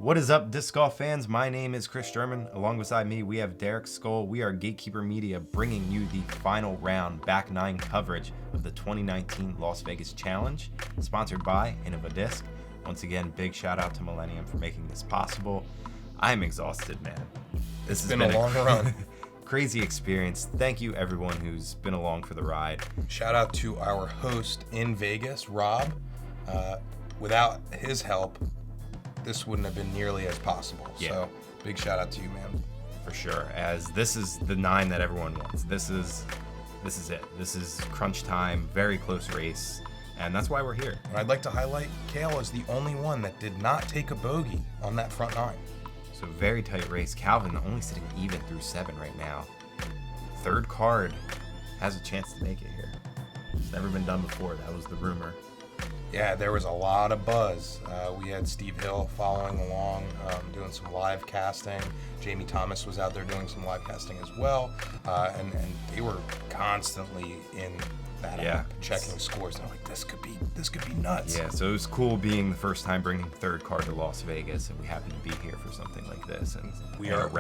What is up, disc golf fans? My name is Chris German. Along beside me, we have Derek Scull. We are Gatekeeper Media, bringing you the final round back nine coverage of the 2019 Las Vegas Challenge, sponsored by Innova Disc. Once again, big shout out to Millennium for making this possible. I'm exhausted, man. This has been a long run. Crazy experience. Thank you, everyone who's been along for the ride. Shout out to our host in Vegas, Rob. Without his help, this wouldn't have been nearly as possible. Yeah. So big shout out to you, man. For sure, as this is the nine that everyone wants. This is it. This is crunch time, very close race, and that's why we're here. And I'd like to highlight Cale is the only one that did not take a bogey on that front nine. So very tight race. Calvin only sitting even through 7 right now. Third card has a chance to make it here. It's never been done before. That was the rumor. Yeah, there was a lot of buzz. We had Steve Hill following along, doing some live casting. Jamie Thomas was out there doing some live casting as well. And they were constantly in that app checking scores. And I'm like, this could be nuts. Yeah, so it was cool being the first time bringing third card to Las Vegas, and we happen to be here for something like this. And we are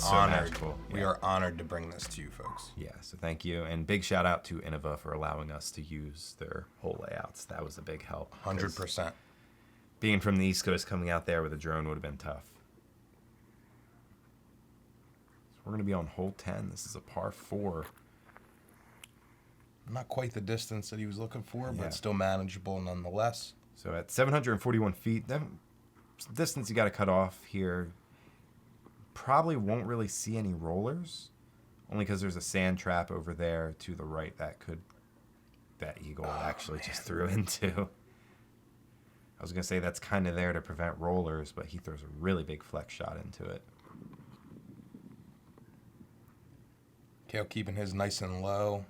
honored. We are honored to bring this to you folks. Yeah, so thank you, and big shout out to Innova for allowing us to use their whole layouts. That was a big help. 100%. Being from the East Coast, coming out there with a drone would have been tough. So we're gonna be on hole 10. This is a par 4. Not quite the distance that he was looking for, but still manageable nonetheless. So at 741 feet, that distance you got to cut off here. Probably won't really see any rollers, only because there's a sand trap over there to the right that eagle just threw into. I was going to say that's kind of there to prevent rollers, but he throws a really big flex shot into it. Cale keeping his nice and low.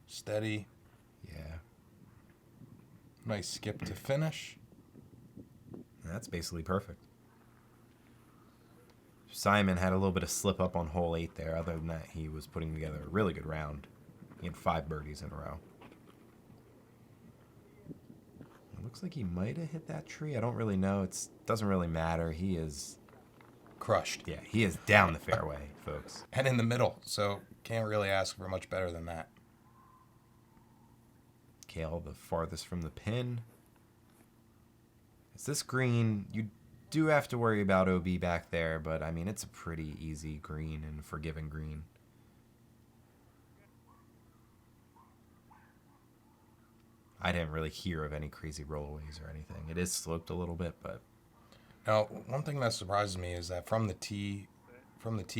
Steady. Yeah. Nice skip to finish. That's basically perfect. Simon had a little bit of slip up on hole 8 there. Other than that, he was putting together a really good round. He had 5 birdies in a row. It looks like he might have hit that tree. I don't really know. It doesn't really matter. He is crushed. Yeah, he is down the fairway, folks. And in the middle, so can't really ask for much better than that. Cale the farthest from the pin. It's this green. You do have to worry about OB back there, but I mean, it's a pretty easy green and forgiving green. I didn't really hear of any crazy rollaways or anything. It is sloped a little bit, but now one thing that surprises me is that from the tee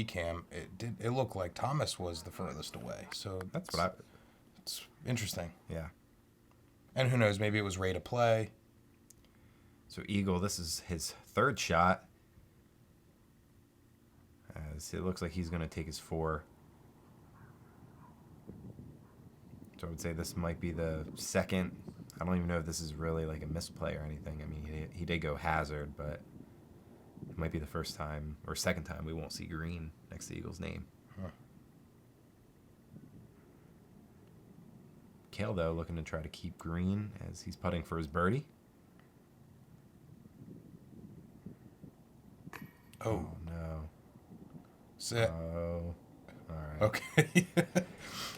cam, it looked like Thomas was the furthest away. So it's interesting. Yeah. And who knows, maybe it was Ray to play. So Eagle, this is his third shot. As it looks like he's going to take his 4. So I would say this might be the second. I don't even know if this is really like a misplay or anything. I mean, he did go hazard, but it might be the first time or second time we won't see green next to Eagle's name. Huh. Cale, though, looking to try to keep green as he's putting for his birdie. Oh no. Sit. Oh. All right. Okay.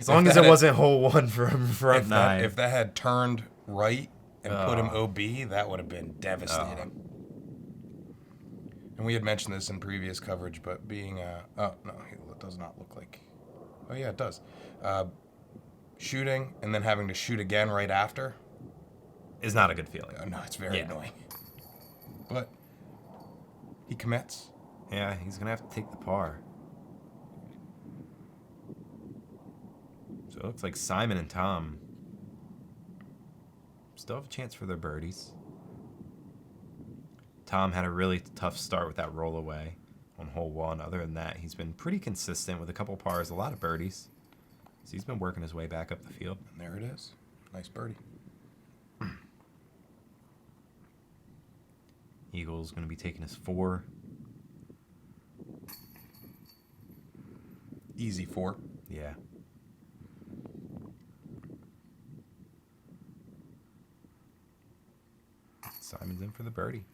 As long as it wasn't hole 1 from front 9. If that had turned right and put him OB, that would have been devastating. And we had mentioned this in previous coverage, but being it does not look like. Oh yeah, it does. Shooting and then having to shoot again right after is not a good feeling. No, it's very annoying. But he commits. Yeah, he's going to have to take the par. So it looks like Simon and Tom still have a chance for their birdies. Tom had a really tough start with that roll away on hole 1. Other than that, he's been pretty consistent with a couple pars, a lot of birdies. So he's been working his way back up the field. And there it is. Nice birdie. Eagle's going to be taking his 4. Easy 4. Yeah. Simon's in for the birdie.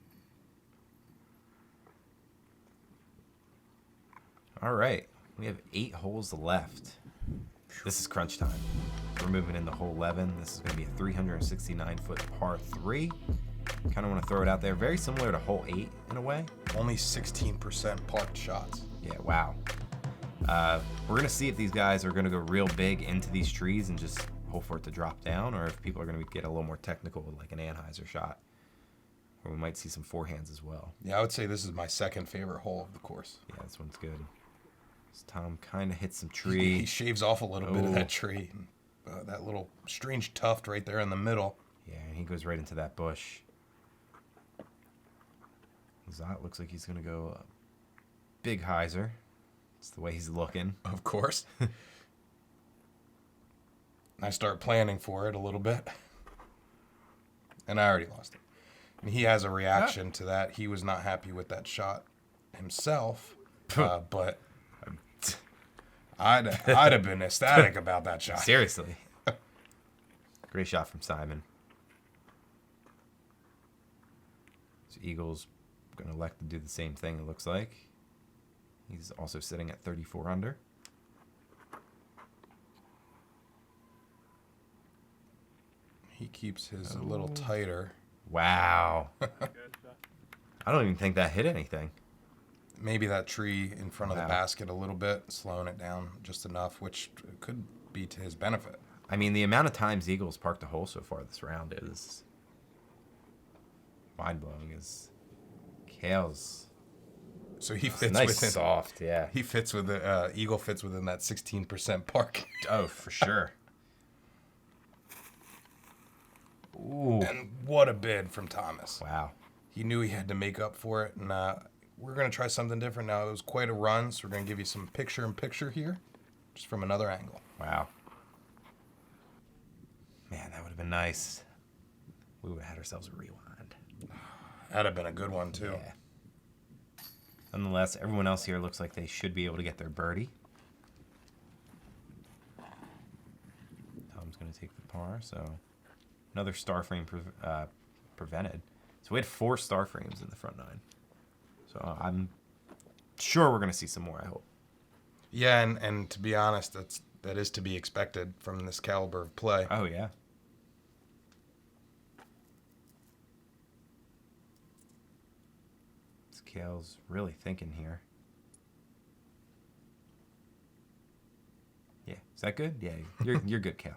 All right. We have 8 holes left. This is crunch time. We're moving into hole 11. This is going to be a 369-foot par 3. Kind of want to throw it out there. Very similar to hole 8 in a way. Only 16% parked shots. Yeah, wow. We're going to see if these guys are going to go real big into these trees and just hope for it to drop down, or if people are going to get a little more technical with like an Anheuser shot. Or we might see some forehands as well. Yeah, I would say this is my second favorite hole of the course. Yeah, this one's good. So Tom kind of hits some tree. He shaves off a little bit of that tree. That little strange tuft right there in the middle. Yeah, and he goes right into that bush. Lizotte looks like he's going to go big hyzer. It's the way he's looking. Of course. I start planning for it a little bit. And I already lost it. And he has a reaction to that. He was not happy with that shot himself. But I'd have been ecstatic about that shot. Seriously. Great shot from Simon. So Eagle's going to elect to do the same thing, it looks like. He's also sitting at 34 under. He keeps his a little tighter. Wow. I don't even think that hit anything. Maybe that tree in front of the basket a little bit, slowing it down just enough, which could be to his benefit. I mean, the amount of times Eagles parked a hole so far this round is mind-blowing. Is Cale's... So he fits nice within... soft, yeah. He fits with the... Eagle fits within that 16% park. Oh, for sure. Ooh. And what a bid from Thomas. Wow. He knew he had to make up for it, and we're going to try something different now. It was quite a run, so we're going to give you some picture-in-picture here, just from another angle. Wow. Man, that would have been nice. We would have had ourselves a rewind. That'd have been a good one, too. Yeah. Nonetheless, everyone else here looks like they should be able to get their birdie. Tom's going to take the par, so another star frame prevented. So we had 4 star frames in the front 9. So I'm sure we're going to see some more, I hope. Yeah, and to be honest, that is to be expected from this caliber of play. Oh, yeah. Cale's really thinking here. Yeah, is that good? Yeah, you're good, Cale.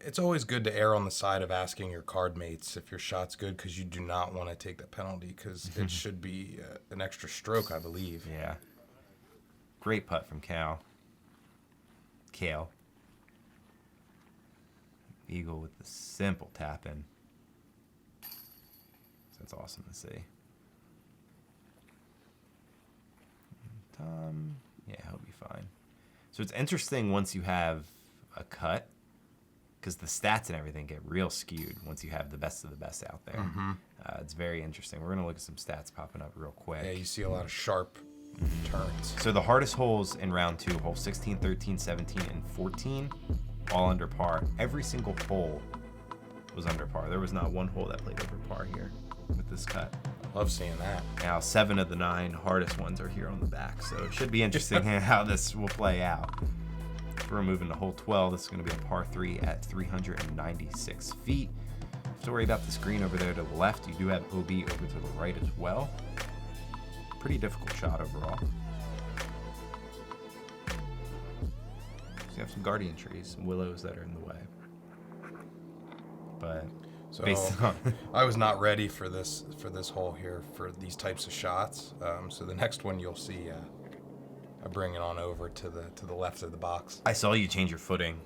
It's always good to err on the side of asking your card mates if your shot's good, because you do not want to take that penalty, because it should be an extra stroke, I believe. Yeah. Great putt from Cale. Eagle with the simple tap in. That's awesome to see. Tom, yeah, he'll be fine. So it's interesting once you have a cut, because the stats and everything get real skewed once you have the best of the best out there. Mm-hmm. It's very interesting. We're going to look at some stats popping up real quick. Yeah, you see a lot of sharp turns. So the hardest holes in round 2, hole 16, 13, 17, and 14, all under par. Every single hole was under par. There was not one hole that played over par here with this cut. Love seeing that. Now 7 of the 9 hardest ones are here on the back, so it should be interesting how this will play out. We're moving to hole 12. This is going to be a par 3 at 396 feet. Have to worry about this green over there to the left. You do have OB over to the right as well. Pretty difficult shot overall. So you have some guardian trees, some willows that are in the way. But So based on I was not ready for this hole here for these types of shots. So the next one you'll see, I bring it on over to the left of the box. I saw you change your footing.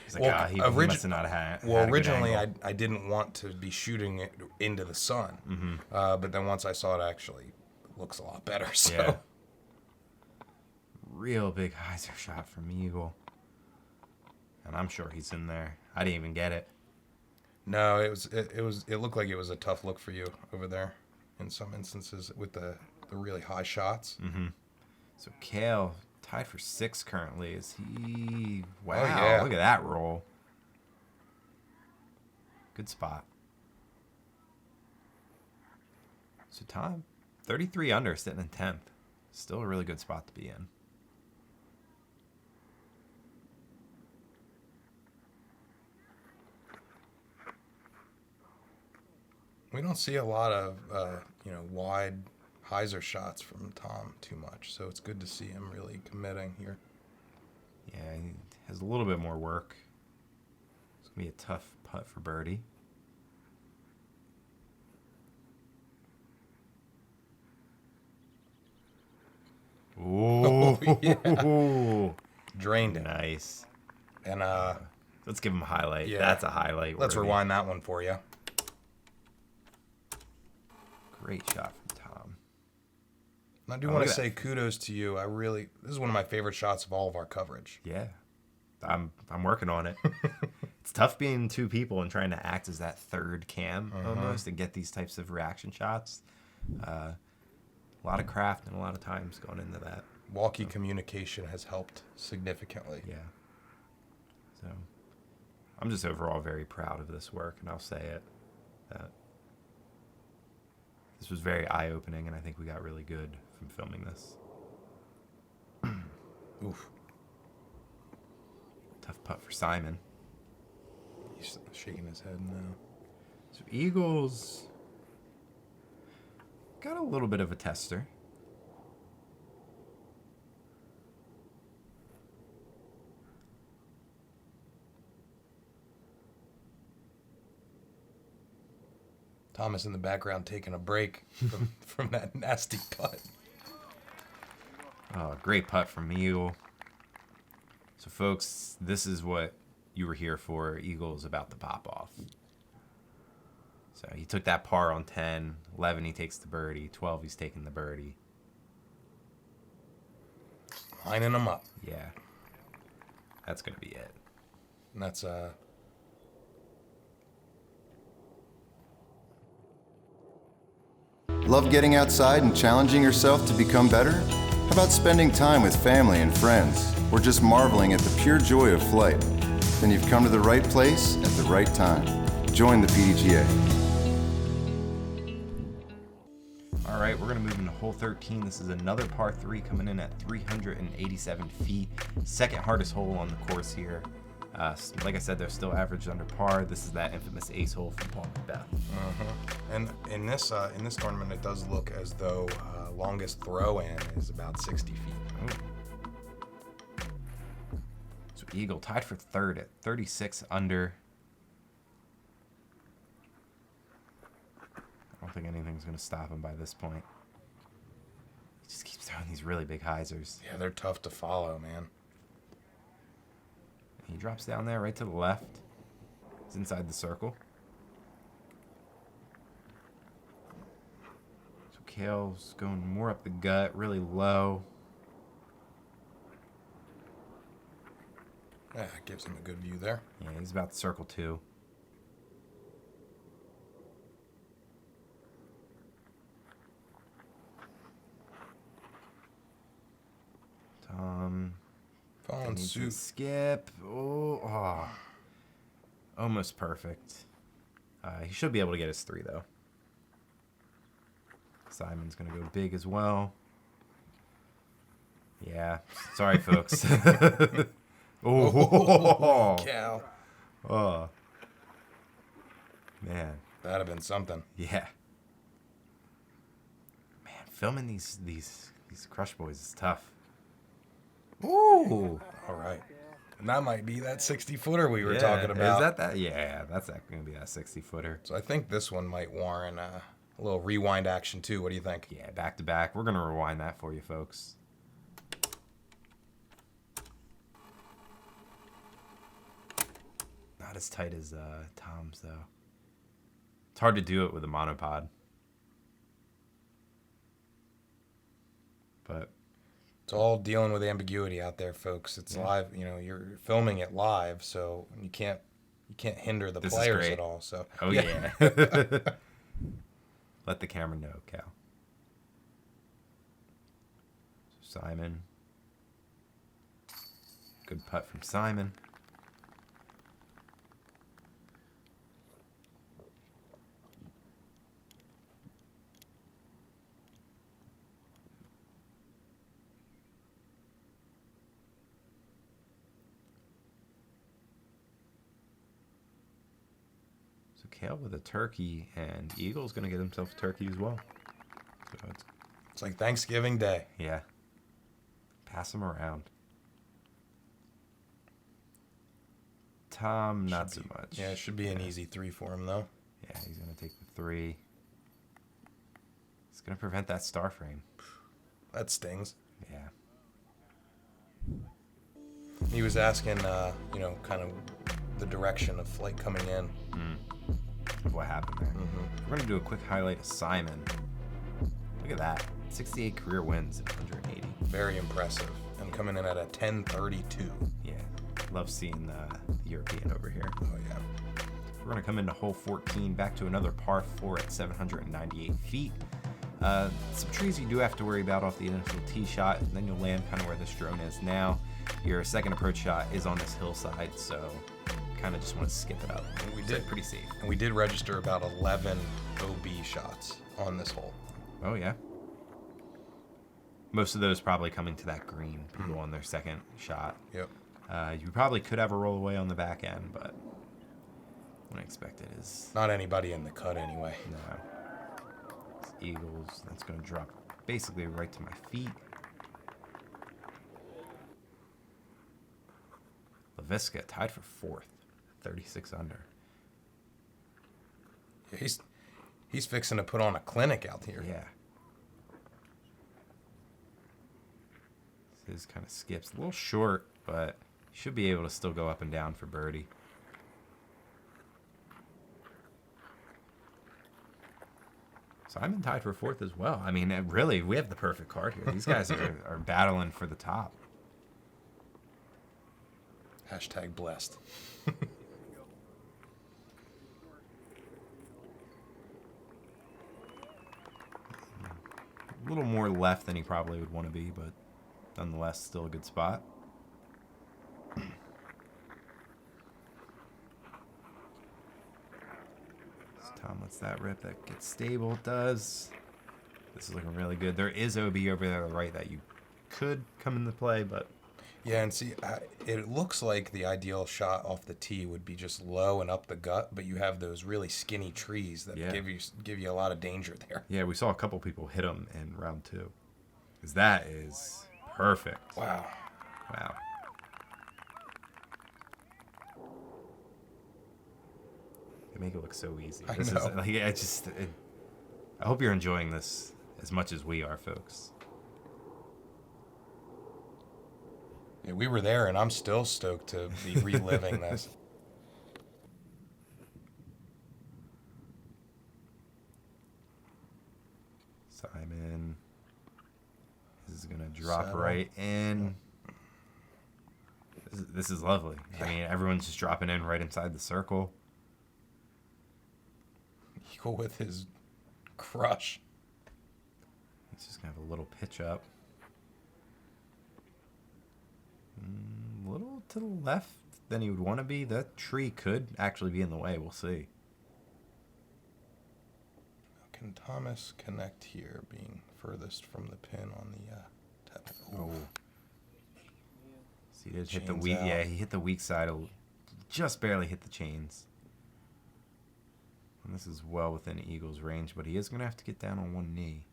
He's like, he must have not had. Well, originally I didn't want to be shooting it into the sun, but then once I saw it, actually looks a lot better. So. Yeah. Real big hyzer shot from Eagle, and I'm sure he's in there. I didn't even get it. No, it looked like it was a tough look for you over there in some instances with the really high shots. Mm-hmm. So Cale tied for 6 currently. Is he? Wow! Oh, yeah. Look at that roll. Good spot. So Tom, 33 under, sitting in 10th. Still a really good spot to be in. We don't see a lot of, wide hyzer shots from Tom too much, so it's good to see him really committing here. Yeah, he has a little bit more work. It's going to be a tough putt for birdie. Ooh. Yeah. Drained it. Nice. And let's give him a highlight. Yeah. That's a highlight. Let's worthy. rewind that one for you. Great shot from Tom. I do Oh, want to look at say kudos to you. This is one of my favorite shots of all of our coverage. Yeah. I'm working on it. It's tough being two people and trying to act as that third cam almost and get these types of reaction shots. A lot of craft and a lot of times going into that. Walkie communication has helped significantly. Yeah. So I'm just overall very proud of this work, and I'll say it. That this was very eye-opening, and I think we got really good from filming this. Oof. Tough putt for Simon. He's shaking his head now. So Eagles got a little bit of a tester. Thomas in the background taking a break from that nasty putt. Oh, great putt from Eagle. So, folks, this is what you were here for. Eagle's about to pop off. So he took that par on 10. 11, he takes the birdie. 12, he's taking the birdie. Lining them up. Yeah. That's going to be it. And that's Love getting outside and challenging yourself to become better? How about spending time with family and friends, or just marveling at the pure joy of flight? Then you've come to the right place at the right time. Join the PDGA. All right, we're going to move into hole 13. This is another par 3 coming in at 387 feet. Second hardest hole on the course here. Like I said, they're still averaged under par. This is that infamous ace hole from Paul Beth. And in this tournament, it does look as though longest throw in is about 60 feet. Oh. So Eagle tied for third at 36 under. I don't think anything's going to stop him by this point. He just keeps throwing these really big hyzers. Yeah, they're tough to follow, man. He drops down there right to the left. He's inside the circle. So Cale's going more up the gut, really low. Yeah, it gives him a good view there. Yeah, he's about to circle 2. Tom. Following needs to suit. skip. Oh. Almost perfect. He should be able to get his 3, though. Simon's going to go big as well. Yeah. Sorry, folks. Oh. Cal. Oh. Man. That'd have been something. Yeah. Man, filming these Crush Boys is tough. Ooh. All right. And that might be that 60-footer we were talking about. Is that? Yeah, that's going to be that 60-footer. So I think this one might warrant a little rewind action, too. What do you think? Yeah, back to back. We're going to rewind that for you, folks. Not as tight as Tom's, though. It's hard to do it with a monopod. But It's all dealing with ambiguity out there, folks. It's live. You're filming it live, so you can't hinder the players at all. So yeah. Let the camera know, Cal. Simon. Good putt from Simon. So Cale with a turkey, and Eagle's going to get himself a turkey as well. So it's like Thanksgiving Day. Yeah. Pass them around. Tom, not so much. Yeah, it should be an easy 3 for him, though. Yeah, he's going to take the 3. It's going to prevent that star frame. That stings. Yeah. He was asking, kind of the direction of flight coming in. What happened there? We're going to do a quick highlight of Simon. Look at that. 68 career wins and 180. Very impressive. And coming in at a 10:32. Yeah. Love seeing the European over here. Oh, yeah. We're going to come into hole 14, back to another par 4 at 798 feet. Some trees you do have to worry about off the initial tee shot, and then you'll land kind of where this drone is now. Your second approach shot is on this hillside, so kind of just want to skip it up. And we So did pretty safe. And we did register about 11 OB shots on this hole. Oh, yeah. Most of those probably coming to that green, people on their second shot. Yep. You probably could have a roll away on the back end, but what I expected is Not anybody in the cut anyway. no. It's Eagles. That's going to drop basically right to my feet. Leiviska tied for 4th, 36 under. Yeah, he's fixing to put on a clinic out here. Yeah. His kind of skips. A little short, but should be able to still go up and down for birdie. Simon tied for 4th as well. I mean, really, we have the perfect card here. These guys are battling for the top. Hashtag blessed. A little more left than he probably would want to be, but nonetheless, still a good spot. Tom lets that rip. That gets stable. It does. This is looking really good. There is OB over there on the right that you could come into play, but Yeah, and see, it looks like the ideal shot off the tee would be just low and up the gut, but you have those really skinny trees that Yeah. give you a lot of danger there. yeah, we saw a couple people hit him in round 2. Because that is perfect. Wow. Wow. They make it look so easy. I This know. is like I hope you're enjoying this as much as we are, folks. Yeah, we were there, and I'm still stoked to be reliving this. Simon. This is gonna drop Settle. right in. This is lovely. I mean, everyone's just dropping in right inside the circle. Eagle with his crush. He's just gonna have a little pitch up. A little to the left than he would want to be. That tree could actually be in the way. We'll see. Can Thomas connect here, being furthest from the pin on the tap? Oh. So he did hit the Chains weak. out. Yeah, he hit the weak side. Just barely hit the chains. And this is well within Eagle's range, but he is going to have to get down on one knee.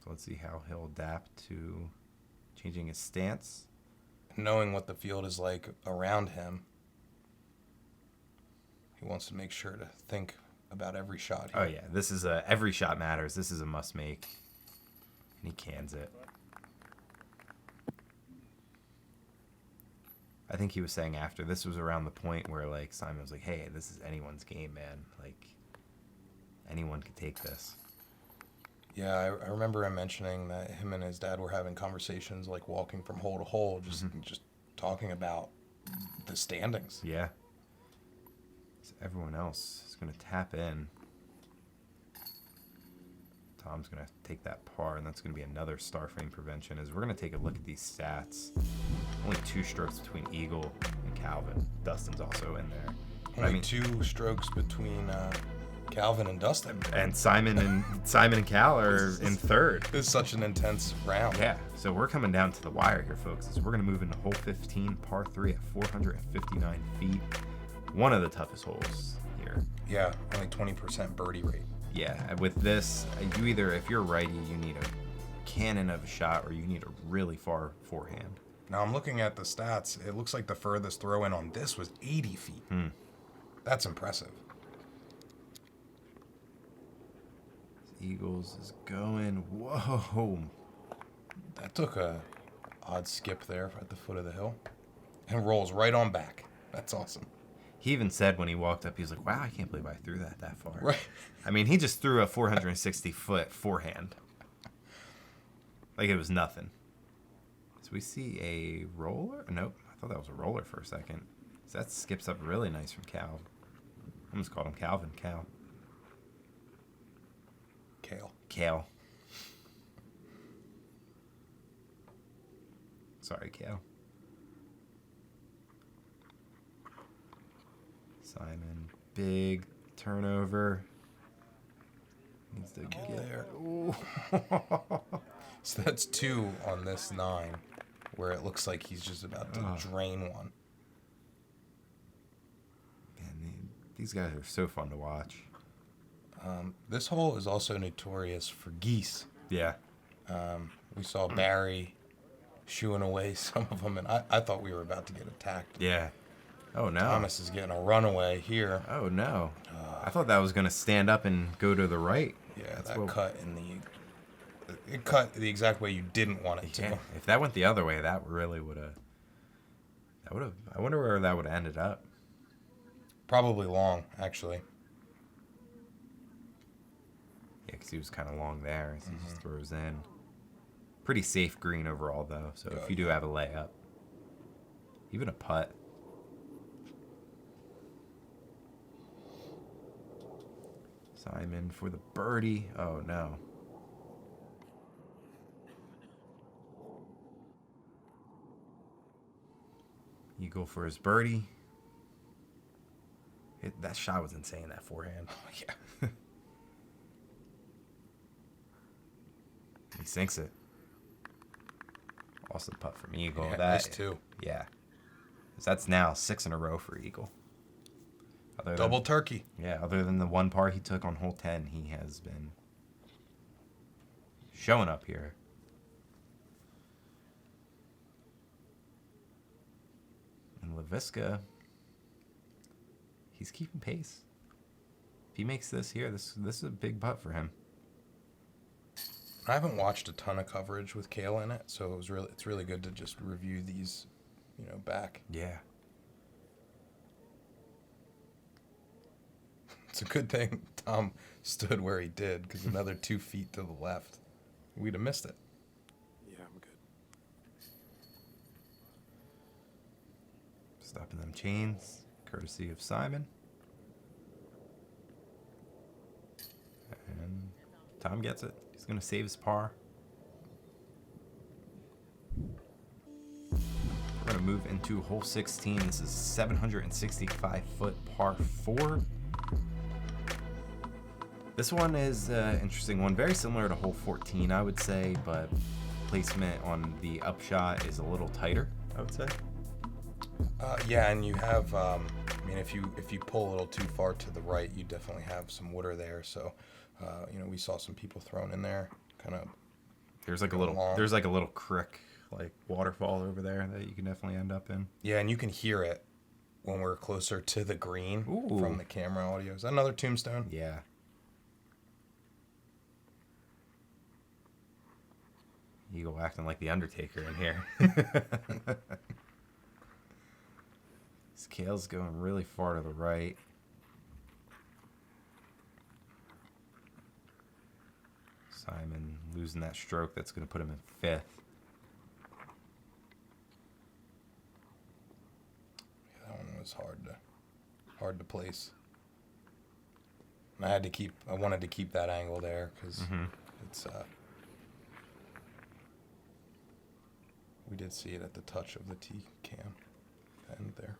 So let's see how he'll adapt to changing his stance. Knowing what the field is like around him, he wants to make sure to think about every shot here. Oh yeah, this is every shot matters. This is a must make, and he cans it. I think he was saying after this was around the point where like Simon was like, "Hey, this is anyone's game, man. Like anyone could take this." Yeah, I remember him mentioning that him and his dad were having conversations, like walking from hole to hole, just talking about the standings. Yeah. So everyone else is going to tap in. Tom's going to take that par, and that's going to be another star frame prevention. As we're going to take a look at these stats. Only 2 strokes between Eagle and Calvin. Dustin's also in there. But Only 2 strokes between Calvin and Dustin. And Simon and Cal are in third. This is such an intense round. Yeah, so we're coming down to the wire here, folks. So we're going to move into hole 15, par 3 at 459 feet. One of the toughest holes here. Yeah, only 20% birdie rate. Yeah, with this, you either, if you're righty, you need a cannon of a shot, or you need a really far forehand. Now I'm looking at the stats. It looks like the furthest throw in on this was 80 feet. That's impressive. Eagles is going. Whoa. That took a odd skip there at the foot of the hill. And rolls right on back. That's awesome. He even said when he walked up, he was like, wow, I can't believe I threw that far. Right. I mean, he just threw a 460-foot forehand. Like it was nothing. So we see a roller? Nope. I thought that was a roller for a second. So that skips up really nice from Cal. I almost called him Calvin. Cale. Sorry, Cale. Simon, big turnover. Needs to get there. So that's 2 on this 9, where it looks like he's just about to drain one. Man, these guys are so fun to watch. This hole is also notorious for geese. Yeah. We saw Barry shooing away some of them, and I thought we were about to get attacked. Yeah. Oh, no. Thomas is getting a runaway here. Oh, no. I thought that was going to stand up and go to the right. Yeah, it cut the exact way you didn't want it to. Yeah. If that went the other way, that really would have... I wonder where that would have ended up. Probably long, actually. Yeah, because he was kind of long there. So he just throws in. Pretty safe green overall, though. So if you do have a layup, even a putt. Simon for the birdie. Oh, no. Eagle for his birdie. That shot was insane, that forehand. Oh, yeah. He sinks it. Awesome putt from Eagle. Yeah, that nice too. Yeah. That's now 6 in a row for Eagle. Double turkey. Yeah, other than the one par he took on hole 10, he has been showing up here. And Leiviska, he's keeping pace. If he makes this here, this is a big putt for him. I haven't watched a ton of coverage with Cale in it, so it's really good to just review these, back. Yeah. It's a good thing Tom stood where he did, because another 2 feet to the left, we'd have missed it. Yeah, I'm good. Stopping them chains, courtesy of Simon. And Tom gets it. He's going to save his par. We're going to move into hole 16. This is 765-foot par 4. This one is an interesting one. Very similar to hole 14, I would say, but placement on the upshot is a little tighter, I would say. Yeah, and you have, if you pull a little too far to the right, you definitely have some water there. So, we saw some people thrown in there, kind of. There's like a little creek, like waterfall over there that you can definitely end up in. Yeah, and you can hear it when we're closer to the green from the camera audio. Is that another tombstone? Yeah. Eagle acting like the Undertaker in here. Cale's going really far to the right. Simon losing that stroke. That's going to put him in 5th. Yeah, that one was hard to place. And I wanted to keep that angle there because it's we did see it at the touch of the T cam end there.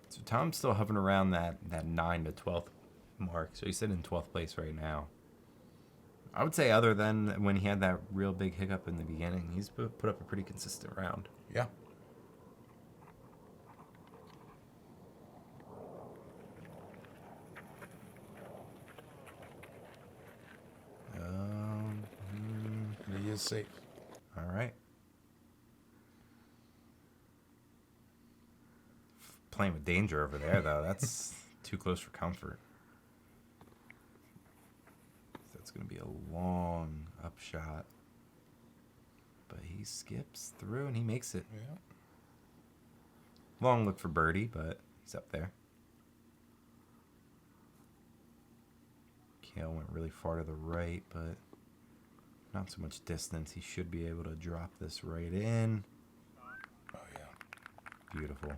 So Tom's still hovering around that 9 to 12 mark. So he's sitting in 12th place right now. I would say other than when he had that real big hiccup in the beginning, he's put up a pretty consistent round. Yeah. He is safe. All right. Playing with danger over there, though. That's too close for comfort. That's going to be a long upshot. But he skips through and he makes it. Yeah. Long look for birdie, but he's up there. Cale went really far to the right, but not so much distance. He should be able to drop this right in. Oh, yeah. Beautiful.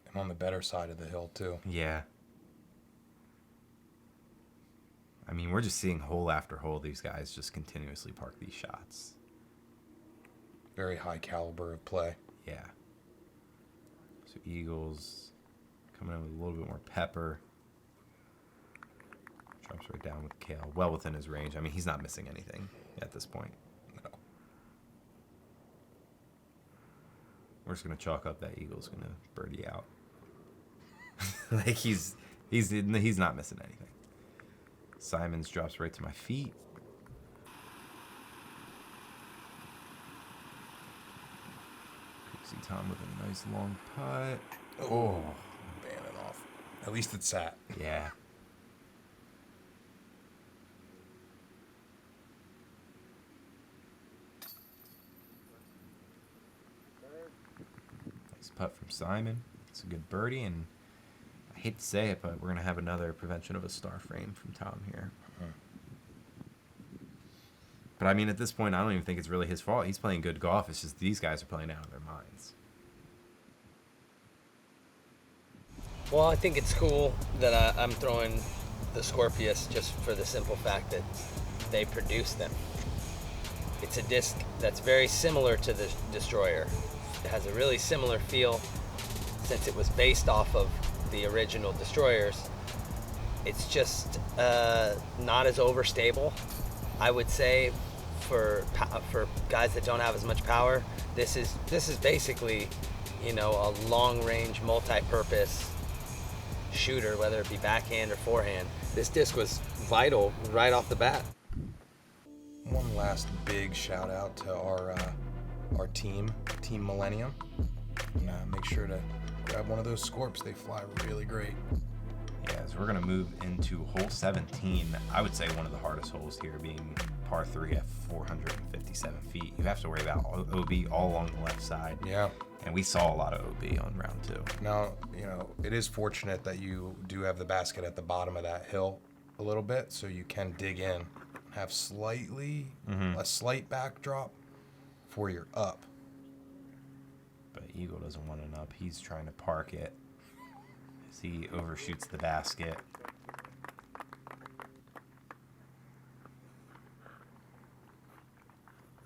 And on the better side of the hill, too. Yeah. I mean, we're just seeing hole after hole. These guys just continuously park these shots. Very high caliber of play. Yeah. So Eagles coming in with a little bit more pepper. Drops right down with Cale. Well within his range. I mean, he's not missing anything at this point. No. We're just going to chalk up that Eagle's going to birdie out. Like, he's not missing anything. Simons drops right to my feet. See Tom with a nice long putt. Oh, banning off. At least it sat. Yeah. Nice putt from Simon. It's a good birdie, and I hate to say it, but we're going to have another prevention of a star frame from Tom here. But, I mean, at this point, I don't even think it's really his fault. He's playing good golf. It's just these guys are playing out of their minds. Well, I think it's cool that I'm throwing the Scorpius just for the simple fact that they produce them. It's a disc that's very similar to the Destroyer. It has a really similar feel since it was based off of the original Destroyers. It's just not as overstable, I would say. For guys that don't have as much power, this is basically, you know, a long-range, multi-purpose shooter, whether it be backhand or forehand. This disc was vital right off the bat. One last big shout out to our team Millennium. And make sure to grab one of those Scorps. They fly really great. Yeah, so we're going to move into hole 17. I would say one of the hardest holes here being par 3 at 457 feet. You have to worry about OB all along the left side. Yeah. And we saw a lot of OB on round 2. Now, you know, it is fortunate that you do have the basket at the bottom of that hill a little bit, so you can dig in, have a slight backdrop for your up. But Eagle doesn't want an up. He's trying to park it as he overshoots the basket.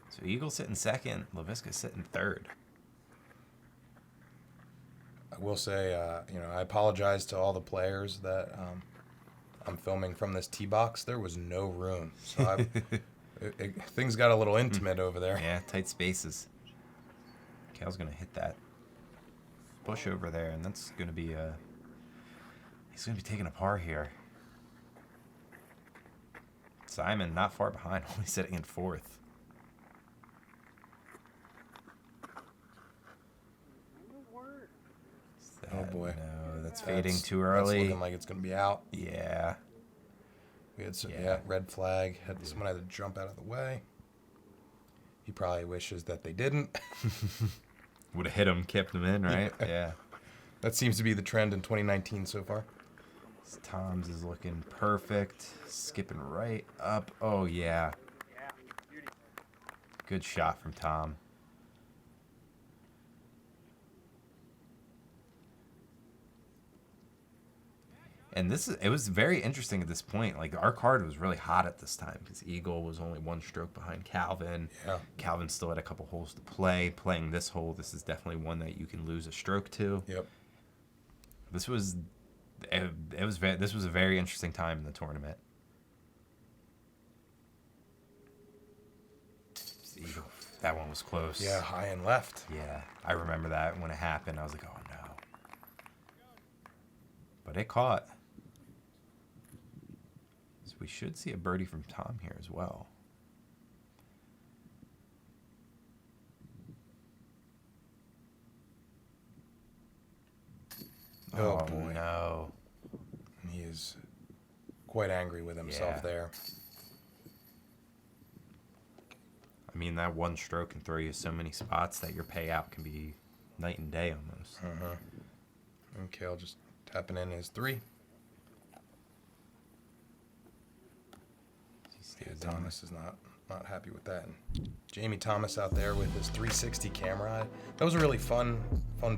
So Eagle's sitting second. Leiviska's sitting third. I will say, you know, I apologize to all the players that I'm filming from this tee box. There was no room, so things got a little intimate over there. Yeah, tight spaces. Cale's gonna hit that bush over there, and that's gonna be he's gonna be taking a par here. Simon not far behind, only sitting in 4th. Oh boy. No, that's fading too early. That's looking like it's going to be out. Yeah. We had red flag. Someone had to jump out of the way. He probably wishes that they didn't. Would have hit him, kept him in, right? Yeah. That seems to be the trend in 2019 so far. Tom's is looking perfect. Skipping right up. Oh, yeah. Good shot from Tom. And it was very interesting at this point. Like, our card was really hot at this time because Eagle was only 1 stroke behind Calvin. Yeah. Calvin still had a couple holes to play. Playing this hole, this is definitely one that you can lose a stroke to. Yep. This was this was a very interesting time in the tournament. That one was close. Yeah, high and left. Yeah, I remember that when it happened. I was like, oh no. But it caught. So we should see a birdie from Tom here as well. Oh boy. No. He is quite angry with himself there. I mean, that one stroke can throw you so many spots that your payout can be night and day almost. And Cale just tapping in his 3. Yeah, Thomas is not happy with that. And Jamie Thomas out there with his 360 camera. That was a really fun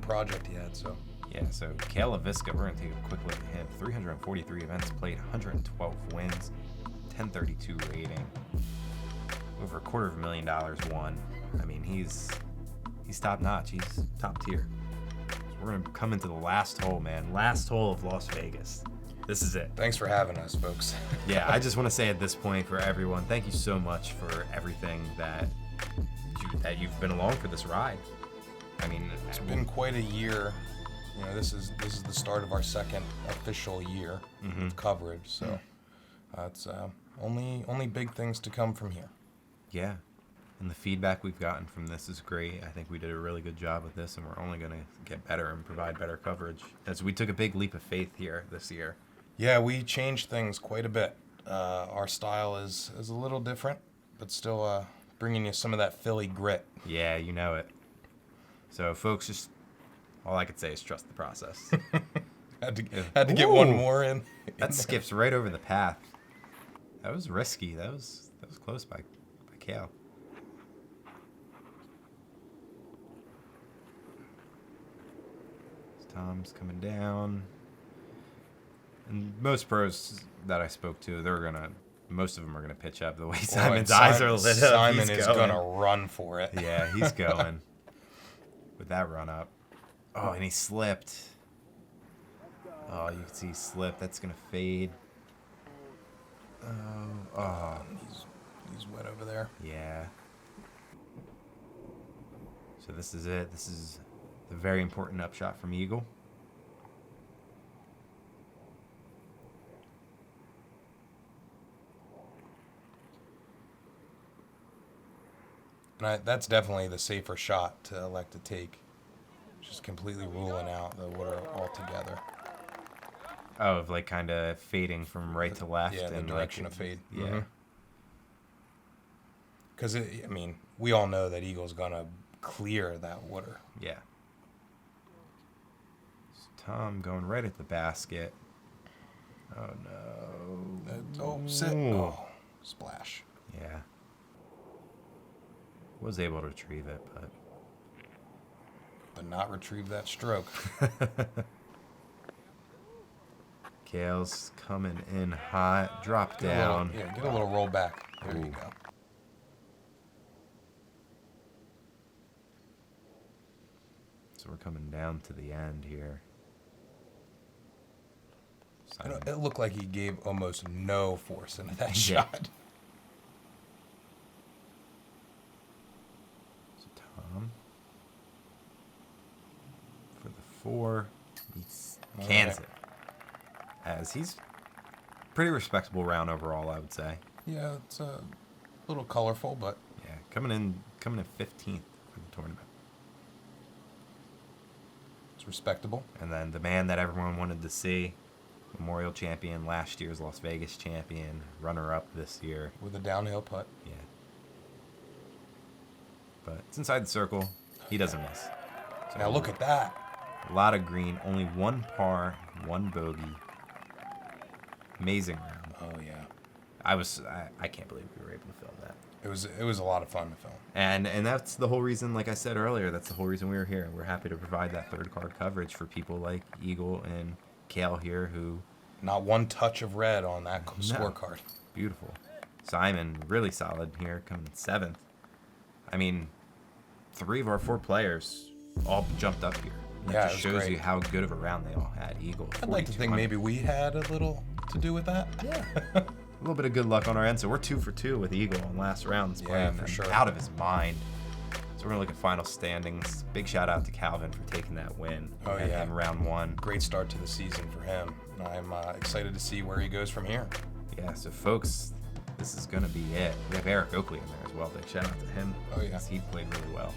project he had. So yeah, so Cale Leiviska, we're going to take a quick look at him. 343 events played, 112 wins, 1032 rating. Over $250,000 won. I mean, he's top notch. He's top tier. So we're gonna come into the last hole, man. Last hole of Las Vegas. This is it. thanks for having us, folks. Yeah, I just want to say at this point for everyone, thank you so much for everything that you've been along for this ride. I mean, It's been quite a year. You know, this is the start of our second official year of coverage. So it's only big things to come from here. yeah. And the feedback we've gotten from this is great. I think we did a really good job with this, and we're only going to get better and provide better coverage. As we took a big leap of faith here this year. Yeah, we changed things quite a bit. Our style is a little different, but still bringing you some of that Philly grit. Yeah, you know it. So, folks, just all I could say is trust the process. Had to get one more in. That skips right over the path. That was risky. That was close by Cale. Tom's coming down. And most pros that I spoke to, most of them are gonna pitch up. The way Simon's eyes are lit up, Simon he's is going. gonna run for it. Yeah, he's going with that run up. Oh, and he slipped. Oh, you can see he slipped. That's gonna fade. Oh, He's wet over there. yeah. So this is it. This is the very important upshot from Eagle. And that's definitely the safer shot to elect to take. Just completely ruling out the water altogether. Oh, of like kind of fading from right to left. Yeah, the and direction like, of fade. Yeah. Because, I mean, we all know that Eagle's going to clear that water. Yeah. So Tom going right at the basket. Oh, no. Sit. Oh, splash. Yeah. Was able to retrieve it, But not retrieve that stroke. Cale's coming in hot. Drop down. Get a little roll back. There you go. So we're coming down to the end here. It looked like he gave almost no force into that Yeah. shot. So Tom for the 4. He cans it. As he's pretty respectable round overall, I would say. Yeah, it's a little colorful, but Yeah, coming in 15th for the tournament. it's respectable. And then the man that everyone wanted to see, Memorial champion, last year's Las Vegas champion, runner-up this year. With a downhill putt. Yeah. But it's inside the circle. He doesn't miss. So Now look at that. a lot of green, only 1 par, 1 bogey. Amazing round. Oh yeah. I can't believe we were able to film that. It was a lot of fun to film. And that's the whole reason, like I said earlier, that's the whole reason we were here. We're happy to provide that third card coverage for people like Eagle and Cale here who... Not one touch of red on that scorecard. Beautiful. Simon, really solid here, coming in 7th. I mean, 3 of our 4 players all jumped up here. That Yeah, just it was shows great. you how good of a round they all had. Eagle. I'd like to think 4,200. maybe we had a little to do with that. Yeah. A little bit of good luck on our end. So we're 2 for 2 with Eagle on last rounds. Yeah, playing for him sure. out of his mind. So we're going to look at final standings. Big shout out to Calvin for taking that win Oh, yeah. in round 1. Great start to the season for him. I'm excited to see where he goes from here. Yeah, so folks, this is going to be it. We have Eric Oakley in there as well. Big shout out to him. Oh, yeah. Because he played really well.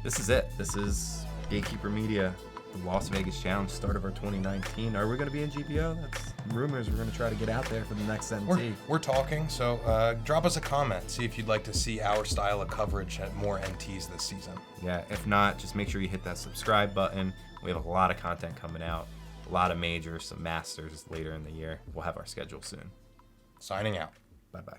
This is it. This is Gatekeeper Media, the Las Vegas Challenge, start of our 2019. Are we going to be in GPO? That's rumors. We're going to try to get out there for the next NT. We're talking, so drop us a comment. See if you'd like to see our style of coverage at more NTs this season. Yeah, if not, just make sure you hit that subscribe button. We have a lot of content coming out, a lot of majors, some masters later in the year. We'll have our schedule soon. Signing out. Bye-bye.